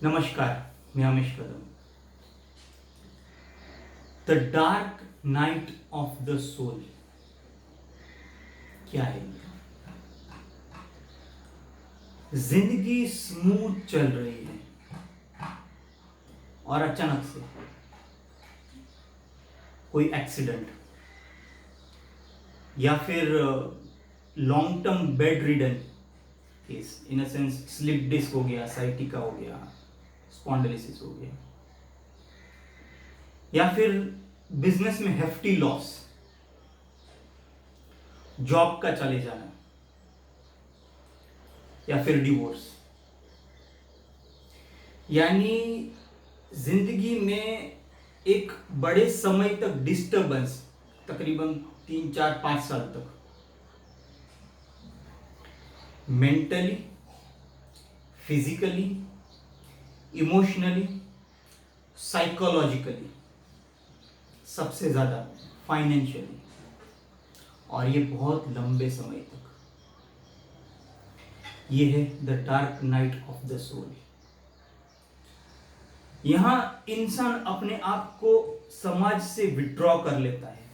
नमस्कार, मैं Amesh Kadam. The dark night of the soul क्या है? जिंदगी स्मूथ चल रही है और अचानक से कोई एक्सीडेंट या फिर long term bedridden case, in a sense slip disc हो गया, साइटिका हो गया, स्पॉन्डिलिसिस हो गया, या फिर बिजनेस में हेफ्टी लॉस, जॉब का चले जाना, या फिर डिवोर्स। यानी जिंदगी में एक बड़े समय तक डिस्टरबेंस, तकरीबन 3 4 5 साल तक, मेंटली, फिजिकली, इमोशनली, साइकोलॉजिकली, सबसे ज्यादा फाइनेंशियली, और ये बहुत लंबे समय तक। ये है the dark night of the soul. यहां इंसान अपने आप को समाज से विड्रॉ कर लेता है,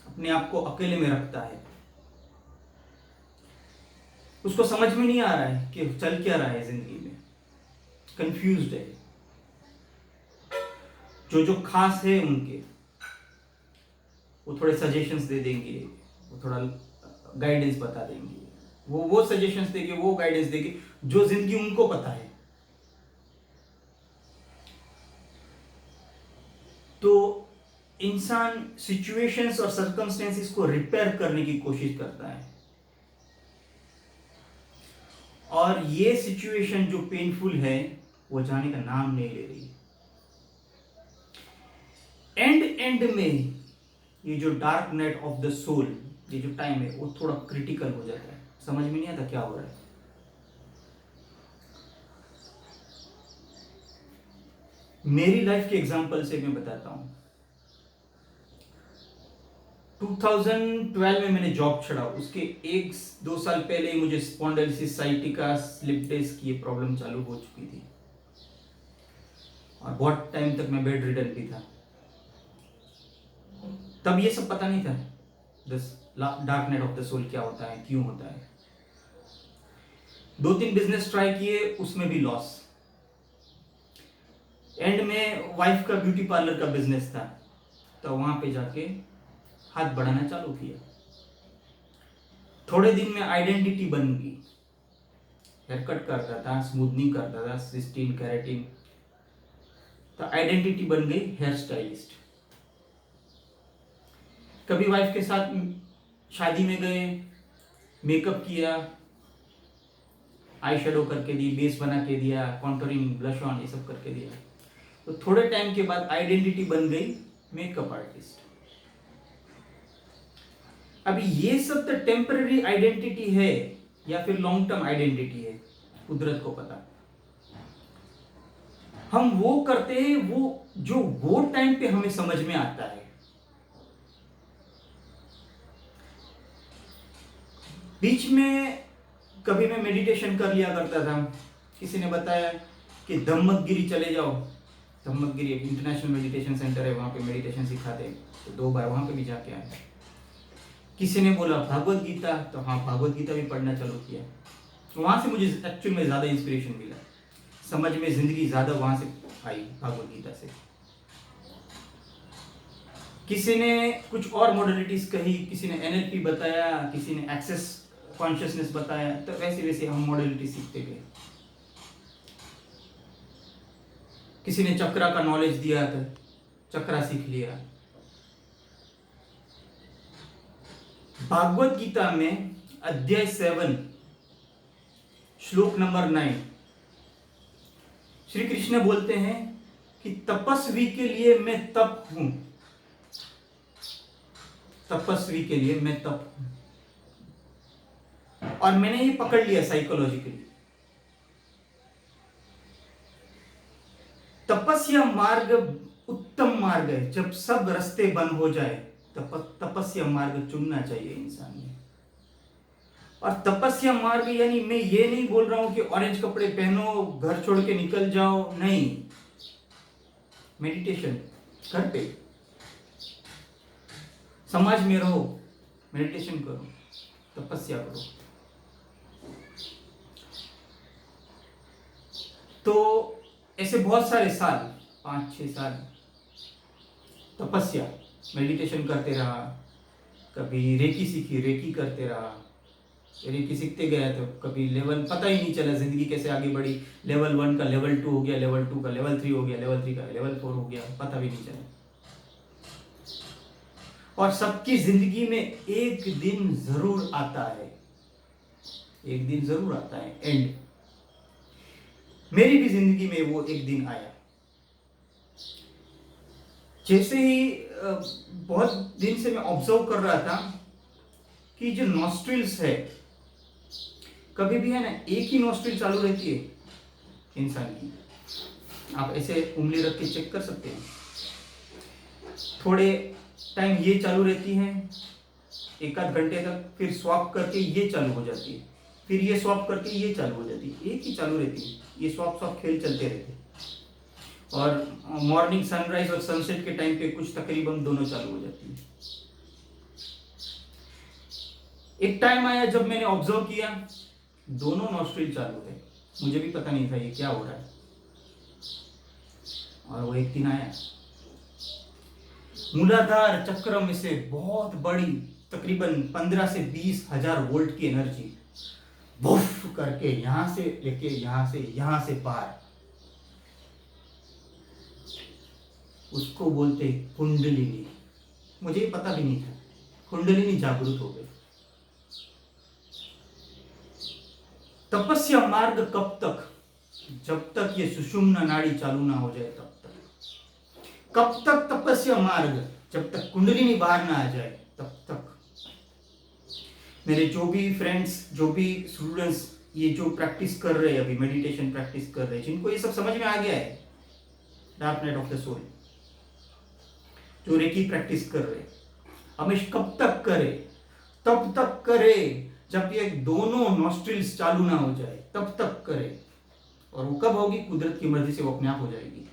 अपने आप को अकेले में रखता है। उसको समझ में नहीं आ रहा है कि चल क्या रहा है जिंदगी में, कंफ्यूज्ड है। जो जो खास है उनके, वो थोड़े सजेशंस दे देंगे, वो थोड़ा गाइडेंस बता देंगे, वो सजेशंस देंगे, वो गाइडेंस देंगे जो जिंदगी उनको पता है। तो इंसान सिचुएशंस और सर्कमस्टेंसेस को रिपेयर करने की कोशिश करता है, और ये सिचुएशन जो पेनफुल है वो जाने का नाम नहीं ले रही। एंड में ये जो dark night of the soul, ये जो टाइम है वो थोड़ा क्रिटिकल हो जाता है, समझ में नहीं आता क्या हो रहा है। मेरी लाइफ के एग्जांपल से मैं बताता हूं। 2012 में मैंने जॉब छोड़ा, उसके 1 2 साल पहले ही मुझे स्पॉन्डिलिसिस, साइटिका, स्लिप डिस्क की प्रॉब्लम चालू हो चुकी थी, और बहुत टाइम तक मैं बेड रिडन भी था। तब ये सब पता नहीं था, dark night of the soul क्या होता है, क्यों होता है। 2 3 बिजनेस ट्राई किए, उसमें भी लॉस। एंड में वाइफ का ब्यूटी पार्लर का बिजनेस था, तो वहां पे जाके हाथ बढ़ाना चालू किया। थोड़े दिन में आइडेंटिटी बन गई। हेयर कट करता था, स्मूथनिंग करता था, सिस्टीन, केराटिन, तो आइडेंटिटी बन गई हेयर स्टाइलिस्ट। कभी वाइफ के साथ शादी में गए, मेकअप किया, आई शेडो करके दी, बेस बना के दिया, कॉन्टोरिंग, ब्लश ऑन, ये सब करके दिया। तो थोड़े टाइम के बाद आइडेंटिटी बन गई मेकअप आर्टिस्ट। अभी ये सब तो टेम्पररी आइडेंटिटी है या फिर लॉन्ग टर्म आइडेंटिटी है, कुदरत को पता। हम वो करते हैं वो टाइम पे हमें समझ में आता है। बीच में कभी मैं मेडिटेशन कर लिया करता था, किसी ने बताया कि धम्मगिरी चले जाओ। धम्मगिरी एक इंटरनेशनल मेडिटेशन सेंटर है, वहां पे मेडिटेशन सिखाते हैं, तो 2 बार वहां पे भी जाके आए। किसी ने बोला भागवत गीता, तो हाँ, भागवत गीता भी पढ़ना चालू किया। वहां से मुझे एक्चुअल में ज्यादा इंस्पिरेशन मिला, समझ में जिंदगी ज्यादा वहां से आई, भागवत गीता से। किसी ने कुछ और मॉडलिटीज कही, किसी ने एनएलपी बताया, किसी ने एक्सेस कॉन्शियसनेस बताया, तो वैसे वैसे हम मॉडलिटी सीखते गए। किसी ने चक्रा का नॉलेज दिया, तो चक्रा सीख लिया। भागवत गीता में अध्याय 7 श्लोक नंबर 9 श्री कृष्ण बोलते हैं कि तपस्वी के लिए मैं तप हूं, तपस्वी के लिए मैं तप हूं। और मैंने ये पकड़ लिया साइकोलॉजिकली। तपस्या मार्ग उत्तम मार्ग है। जब सब रास्ते बंद हो जाए, तपस्या मार्ग चुनना चाहिए इंसान ने। और तपस्या मार्ग यानी मैं ये नहीं बोल रहा हूं कि ऑरेंज कपड़े पहनो, घर छोड़ के निकल जाओ, नहीं। मेडिटेशन घर पे, समाज में रहो, मेडिटेशन करो, तपस्या करो। तो ऐसे बहुत सारे साल, 5-6 साल तपस्या, मेडिटेशन करते रहा। कभी रेकी सीखी, रेकी करते रहा। रेकी सीखते गया तो कभी लेवल पता ही नहीं चला, जिंदगी कैसे आगे बढ़ी। लेवल 1 का लेवल 2 हो गया, लेवल 2 का लेवल 3 हो गया, लेवल 3 का लेवल 4 हो गया, पता भी नहीं चला। और सबकी जिंदगी में एक दिन जरूर आता है, एक दिन जरूर आता है एंड। मेरी भी जिंदगी में वो एक दिन आया। जैसे ही बहुत दिन से मैं ऑब्जर्व कर रहा था कि जो नॉस्ट्रिल्स है, कभी भी है ना एक ही नॉस्ट्रिल चालू रहती है इंसान की। आप ऐसे उंगली रख के चेक कर सकते हैं। थोड़े टाइम ये चालू रहती है, 1-8 घंटे तक, फिर स्वैप करके ये चालू हो जाती है, फिर ये स्वैप करके ये चालू हो जाती है, एक ही चालू रहती है। ये स्वैप स्वैप खेल चलते रहते हैं। और मॉर्निंग सनराइज और सनसेट के टाइम पे कुछ तकरीबन दोनों चालू हो जाती है। एक टाइम आया जब मैंने ऑब्जर्व किया दोनों नॉस्ट्रिल चालू है, मुझे भी पता नहीं था ये क्या हो रहा है। और वो एक दिन आया, मूलाधार चक्र में से बहुत बड़ी तकरीबन 15 से 20 हजार वोल्ट की एनर्जी बुफ करके यहां से लेके यहां से पार, उसको बोलते कुंडलिनी। मुझे पता भी नहीं था, कुंडलिनी जागृत हो गई। तपस्या मार्ग कब तक? जब तक ये सुषुम्ना नाड़ी चालू ना हो जाए तब तक। कब तक तपस्या मार्ग? जब तक कुंडलिनी बाहर ना आ जाए तब तक। मेरे जो भी फ्रेंड्स, जो भी स्टूडेंट्स ये जो प्रैक्टिस कर रहे हैं, अभी मेडिटेशन प्रैक्टिस कर रहे हैं, जिनको ये सब समझ में आ गया है, dark night of the soul, जो रेकी प्रैक्टिस कर रहे हैं, हमें कब तक करे? तब तक करे जब ये दोनों नॉस्ट्रिल्स चालू ना हो जाए, तब तक करे। और वो कब होगी? कुदरत की मर्जी से वो अपने आप हो जाएगी।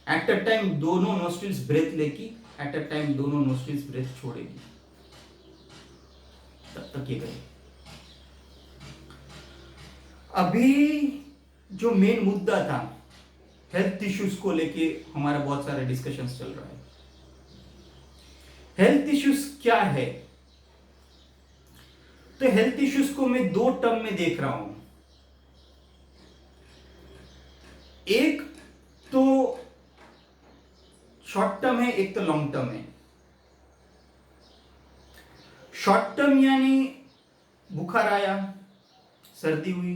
एट अ टाइम दोनों नॉस्ट्रिल्स ब्रेथ लेगी, एट अ टाइम दोनों नॉस्ट्रिल्स ब्रेथ छोड़ेगी, तब तक ये करे। अभी जो मेन मुद्दा था, हेल्थ इश्यूज को लेके हमारा बहुत सारे डिस्कशंस चल रहा है। हेल्थ इश्यूज क्या है? तो हेल्थ इश्यूज को मैं 2 टर्म में देख रहा हूं। एक तो शॉर्ट टर्म है, एक तो लॉन्ग टर्म है। शॉर्ट टर्म यानी बुखार आया, सर्दी हुई,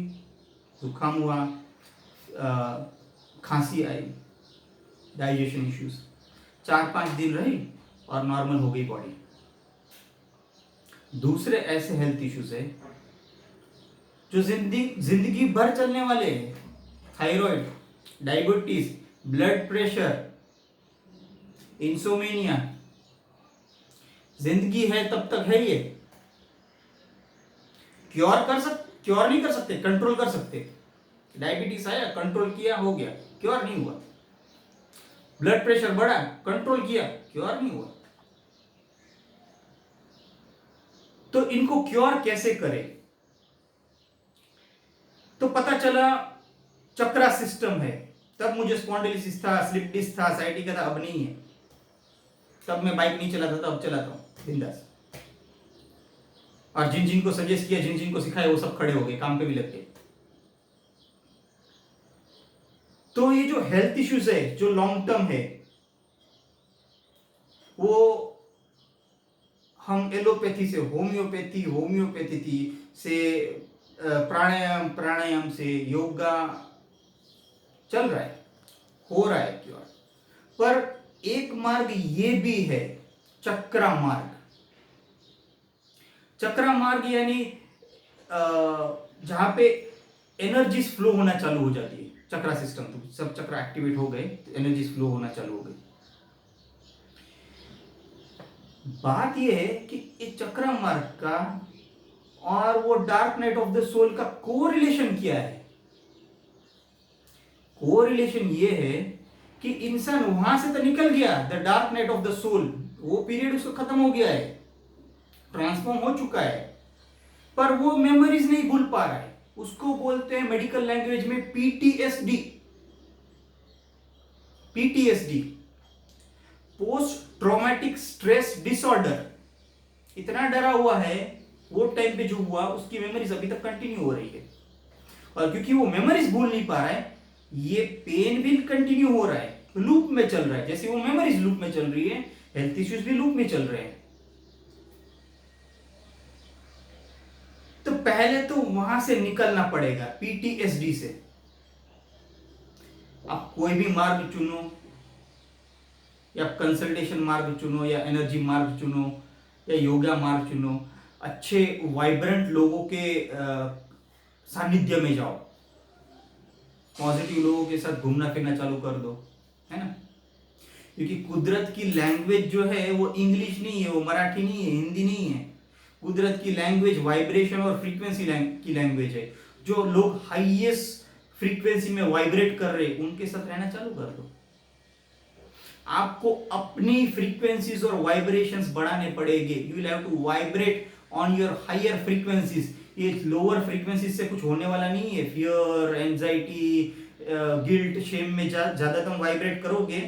जुकाम हुआ, खांसी आई, डाइजेशन इश्यूज, 4-5 दिन रही और नॉर्मल हो गई बॉडी। दूसरे ऐसे हेल्थ इश्यूज है जो जिंदगी भर चलने वाले हैं। Thyroid, diabetes, blood pressure, insomnia, जिंदगी है तब तक है। ये क्योर नहीं कर सकते, कंट्रोल कर सकते। डायबिटीज आया, कंट्रोल किया, हो गया, क्योर नहीं हुआ। ब्लड प्रेशर बढ़ा, कंट्रोल किया, क्योर नहीं हुआ। तो इनको क्योर कैसे करें? तो पता चला चक्रा सिस्टम है। तब मुझे स्पॉन्डिलिसिस था, स्लिप डिस्क था, साइटिका था, अब नहीं है। तब मैं बाइक नहीं चलाता था, अब चलाता हूं बिंदास। और जिन जिन को सजेस्ट किया, जिन जिन को सिखाया, वो सब खड़े हो गए, काम पे भी लग गए। तो ये जो हेल्थ इश्यूज है, जो लॉन्ग टर्म है, वो हम एलोपैथी से होम्योपैथी से प्राणायाम से, योगा चल रहा है, हो रहा है क्योर। पर एक मार्ग ये भी है, चक्रा मार्ग। चक्रा मार्ग यानी जहां पे एनर्जीज फ्लो होना चालू हो जाती है। चक्रा सिस्टम, तो सब चक्र एक्टिवेट हो गए, तो एनर्जीज फ्लो होना चालू हो गई। बात यह है कि इस चक्रा मार्ग का और वो dark night of the soul का कोरिलेशन क्या है? कोरिलेशन ये है कि इंसान वहां से तो निकल गया, the dark night of the soul, वो पीरियड उसको खत्म हो गया है, ट्रांसफॉर्म हो चुका है, पर वो मेमोरीज नहीं भूल पा रहा है। उसको बोलते हैं मेडिकल लैंग्वेज में PTSD. PTSD, post traumatic stress disorder. इतना डरा हुआ है, वो टाइम पे जो हुआ उसकी मेमोरीज अभी तक कंटिन्यू हो रही है, और क्योंकि वो मेमोरीज भूल नहीं पा रहा है, ये पेन भी कंटिन्यू हो रहा है, लूप में चल रहा है। जैसे वो मेमोरीज लूप में चल रही है, हेल्थ इश्यूज भी लूप में चल रहे हैं। तो पहले तो वहां से निकलना पड़ेगा, पीटीएसडी से। आप कोई भी मार्ग चुनो, या कंसल्टेशन मार्ग चुनो, या एनर्जी मार्ग चुनो, या योगा मार्ग चुनो, अच्छे वाइब्रेंट लोगों के सानिध्य में जाओ, पॉजिटिव लोगों के साथ घूमना फिरना चालू कर दो, है ना। क्योंकि कुदरत की लैंग्वेज जो है वो इंग्लिश नहीं है, वो मराठी नहीं है, हिंदी नहीं है। कुदरत की लैंग्वेज वाइब्रेशन और फ्रीक्वेंसी की लैंग्वेज है। जो लोग हाईएस्ट फ्रीक्वेंसी में वाइब्रेट कर रहे हैं, उनके साथ रहना चालू कर दो। आपको अपनी फ्रीक्वेंसीज और वाइब्रेशंस बढ़ाने पड़ेंगे। You will have to vibrate on your higher frequencies. ये लोअर फ्रीक्वेंसीज से कुछ होने वाला नहीं है। फियर, एंजाइटी, गिल्ट, शेम में ज्यादा तुम वाइब्रेट करोगे,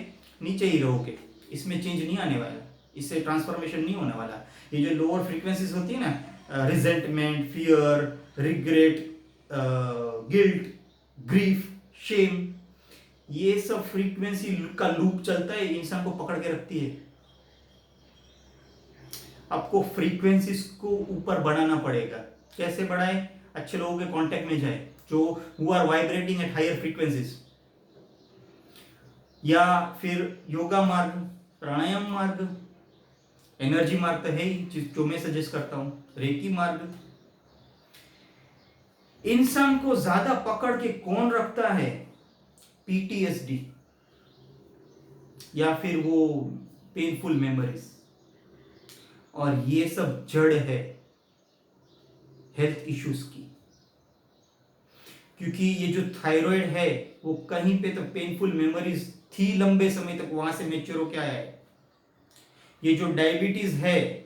नीचे ही रहोगे, इसमें चेंज नहीं आने वाला, इससे ट्रांसफॉर्मेशन नहीं होने वाला। ये जो लोअर फ्रीक्वेंसीज होती है ना, resentment, fear, regret, guilt, grief, shame, ये सब फ्रीक्वेंसी का लूप चलता है, इंसान को पकड़ के रखती है। आपको फ्रीक्वेंसीज को ऊपर बढ़ाना पड़ेगा। कैसे बढ़ाए? अच्छे लोगों के कांटेक्ट में जाए, जो who are vibrating at higher frequencies, या फिर योगा मार्ग, प्राणायाम मार्ग, एनर्जी मार्ग तो है ही जो मैं सजेस्ट करता हूं, रेकी मार्ग। इंसान को ज्यादा पकड़ के कौन रखता है? पीटीएसडी, या फिर वो पेनफुल मेमोरीज। और ये सब जड़ है हेल्थ इश्यूज की, क्योंकि ये जो थायराइड है वो कहीं पे तो पेनफुल मेमोरीज थी, लंबे समय तक वहां से मैच्योर होके आया है। ये जो डायबिटीज है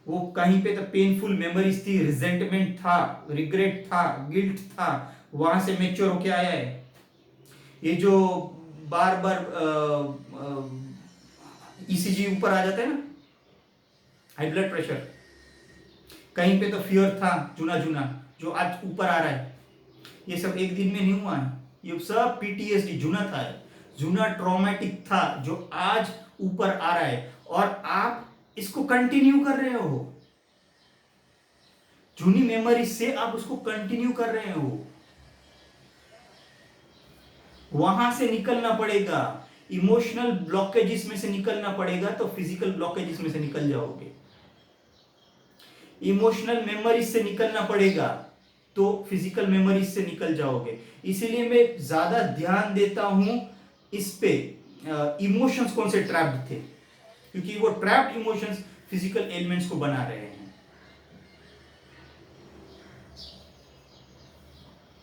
वो कहीं पे तो पेनफुल मेमोरीज थी, रिजेंटमेंट था, रिग्रेट था, गिल्ट था, वहां से मैच्योर होके आया है। ये जो बार बार ईसीजी ऊपर आ जाता है ना, हाई ब्लड प्रेशर, कहीं पे तो फियर था जुना जुना, जो आज ऊपर आ रहा है। ये सब एक दिन में नहीं हुआ है, ये सब पीटीएसडी जुना था, जुना ट्रॉमेटिक था, जो आज ऊपर आ रहा है, और आप इसको कंटिन्यू कर रहे हो। जूनी मेमोरी से आप उसको कंटिन्यू कर रहे हो। वहां से निकलना पड़ेगा, इमोशनल ब्लॉकेजेस में से निकलना पड़ेगा, तो फिजिकल ब्लॉकेजेस में से निकल जाओगे। इमोशनल मेमोरीज से निकलना पड़ेगा, तो फिजिकल मेमोरीज से निकल जाओगे। इसीलिए मैं ज्यादा ध्यान देता हूं इस पे, इमोशंस कौन से ट्रैप्ड थे, क्योंकि वो ट्रैप्ड इमोशंस फिजिकल एलिमेंट्स को बना रहे हैं।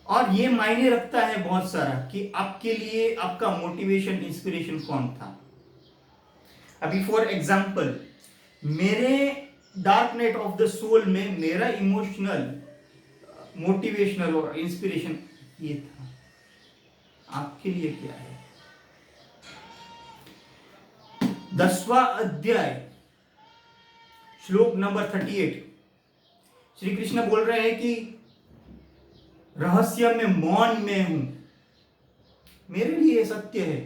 और ये मायने रखता है बहुत सारा कि आपके लिए आपका मोटिवेशन, इंस्पिरेशन कौन था। अभी फॉर एग्जांपल, मेरे dark night of the soul में मेरा इमोशनल, मोटिवेशनल और इंस्पिरेशन ये था। आपके लिए क्या है? 10वां अध्याय, श्लोक नंबर 38, श्री कृष्ण बोल रहे हैं कि रहस्य में मौन में हूं। मेरे लिए सत्य है,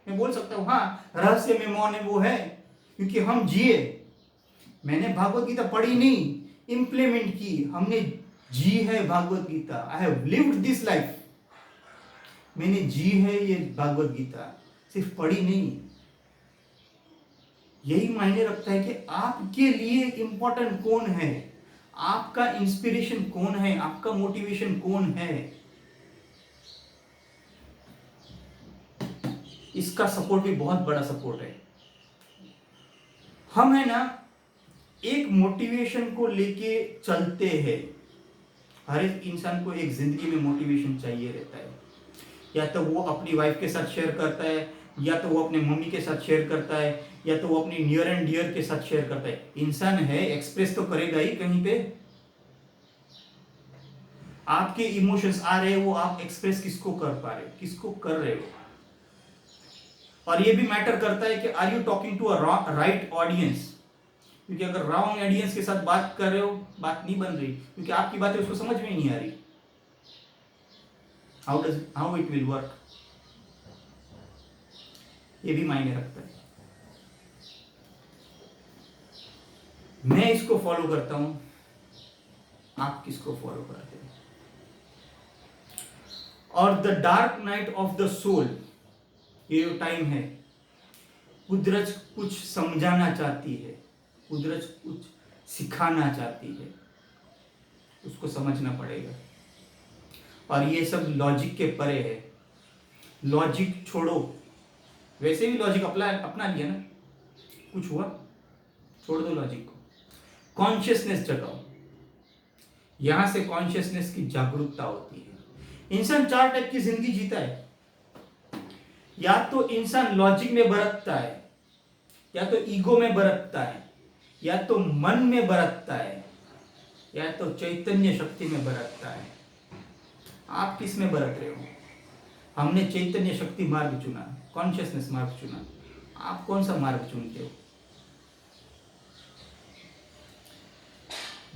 मैं बोल सकता हूं हाँ रहस्य में मौन है, वो है क्योंकि हम जिए। मैंने भागवत गीता पढ़ी नहीं, इंप्लीमेंट की, हमने जी है Bhagavad Gita. I have lived this life, मैंने जी है ये भागवत गीता, सिर्फ पढ़ी नहीं। यही मायने रखता है कि आपके लिए इंपॉर्टेंट कौन है, आपका इंस्पिरेशन कौन है, आपका मोटिवेशन कौन है। इसका सपोर्ट भी बहुत बड़ा सपोर्ट है। हम है ना एक मोटिवेशन को लेके चलते हैं, हर एक इंसान को एक जिंदगी में मोटिवेशन चाहिए रहता है। या तो वो अपनी वाइफ के साथ शेयर करता है, या तो वो अपने मम्मी के साथ शेयर करता है, या तो वो अपनी नियर एंड डियर के साथ शेयर करता है। इंसान है, एक्सप्रेस तो करेगा ही कहीं पे। आपके इमोशंस आ रहे हैं, वो आप एक्सप्रेस किसको कर पा रहे हो, किसको कर रहे हो। और ये भी मैटर करता है कि are you talking to a right audience. क्योंकि अगर रॉन्ग ऑडियंस के साथ बात कर रहे हो, बात नहीं बन रही, क्योंकि आपकी बातें उसको समझ में ही नहीं आ रही। हाउ इट विल वर्क, ये भी मायने रखता है। मैं इसको फॉलो करता हूं, आप किसको फॉलो करते हो। और the dark night of the soul, ये जो टाइम है, कुदरत कुछ समझाना चाहती है, कुदरत कुछ सिखाना चाहती है, उसको समझना पड़ेगा। और ये सब लॉजिक के परे है। लॉजिक छोड़ो, वैसे भी लॉजिक अपना लिया ना, कुछ हुआ, छोड़ दो लॉजिक को, कॉन्शियसनेस जगाओ। यहां से कॉन्शियसनेस की जागरूकता होती है। इंसान 4 टाइप की जिंदगी जीता है। या तो इंसान लॉजिक में बरतता है, या तो ईगो में बरतता है, या तो मन में बरतता है, या तो चैतन्य शक्ति में बरतता है। आप किस में बरत रहे हो। हमने चैतन्य शक्ति मार्ग चुना, कॉन्शियसनेस मार्ग चुना। आप कौन सा मार्ग चुनते हो।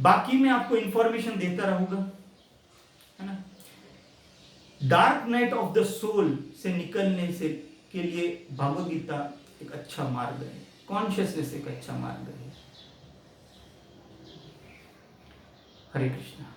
बाकी मैं आपको इंफॉर्मेशन देता रहूंगा, है ना। Dark night of the soul से निकलने से के लिए भगवद गीता एक अच्छा मार्ग है, कॉन्शियसनेस एक अच्छा मार्ग है। हरे कृष्णा।